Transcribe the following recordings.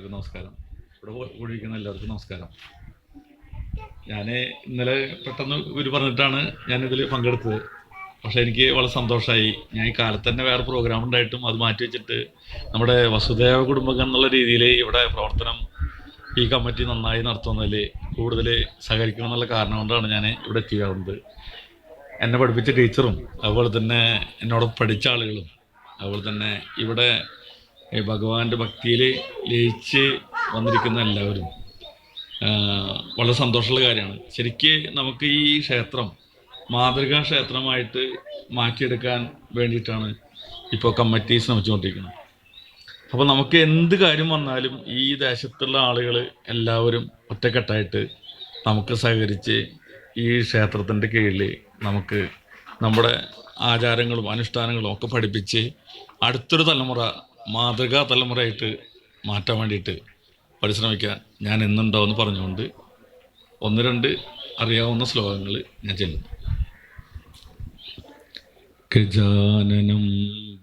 എല്ലാവർക്കും നമസ്കാരം. ഇവിടെ കൂടിയിരിക്കുന്ന എല്ലാവർക്കും നമസ്കാരം. ഞാൻ ഇന്നലെ പെട്ടെന്ന് ഇവർ പറഞ്ഞിട്ടാണ് ഞാനിതിൽ പങ്കെടുത്തത്. പക്ഷേ എനിക്ക് വളരെ സന്തോഷമായി. ഞാൻ ഈ കാലത്ത് തന്നെ വേറെ പ്രോഗ്രാം ഉണ്ടായിട്ടും അത് മാറ്റി വെച്ചിട്ട് നമ്മുടെ വസുദേവ കുടുംബകം എന്നുള്ള രീതിയിൽ ഇവിടെ പ്രവർത്തനം ഈ കമ്മിറ്റി നന്നായി നടത്തുന്നതിൽ കൂടുതൽ സഹകരിക്കണം എന്നുള്ള കാരണം കൊണ്ടാണ് ഞാൻ ഇവിടെ എത്തിയാവുന്നത്. എന്നെ പഠിപ്പിച്ച ടീച്ചറും അതുപോലെ തന്നെ എന്നോട് പഠിച്ച ആളുകളും അതുപോലെ തന്നെ ഇവിടെ ഭഗവാന്റെ ഭക്തിയിൽ ലയിച്ച് വന്നിരിക്കുന്ന എല്ലാവരും വളരെ സന്തോഷമുള്ള കാര്യമാണ്. ശരിക്ക് നമുക്ക് ഈ ക്ഷേത്രം മാതൃകാ ക്ഷേത്രമായിട്ട് മാറ്റിയെടുക്കാൻ വേണ്ടിയിട്ടാണ് ഇപ്പോൾ കമ്മിറ്റി ശ്രമിച്ചുകൊണ്ടിരിക്കുന്നത്. അപ്പോൾ നമുക്ക് എന്ത് കാര്യം വന്നാലും ഈ ദേശത്തുള്ള ആളുകൾ എല്ലാവരും ഒറ്റക്കെട്ടായിട്ട് നമുക്ക് സഹകരിച്ച് ഈ ക്ഷേത്രത്തിൻ്റെ കീഴിൽ നമുക്ക് നമ്മുടെ ആചാരങ്ങളും അനുഷ്ഠാനങ്ങളും ഒക്കെ പഠിപ്പിച്ച് അടുത്തൊരു തലമുറ മാതൃകാ തലമുറയായിട്ട് മാറ്റാൻ വേണ്ടിയിട്ട് പരിശ്രമിക്കാൻ ഞാൻ എന്നുണ്ടാവുമെന്ന് പറഞ്ഞുകൊണ്ട് ഒന്ന് രണ്ട് അറിയാവുന്ന ശ്ലോകങ്ങൾ ഞാൻ ചെല്ലുന്നു. ഗജാനനം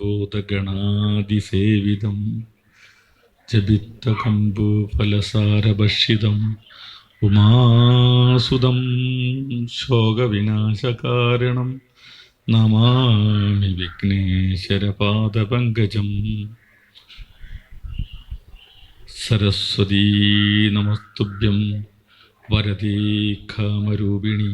ഭൂതഗണാതിസേവിതം ജപിത്തകമ്പുഫലസാരഭക്ഷിതം ഉമാസുതം ശോകവിനാശകാരണം നമാമി വിഘ്നേശ്വരപാദപങ്കജം. സരസ്വതീ നമസ്തുഭ്യം വരദേ കാമരൂപിണി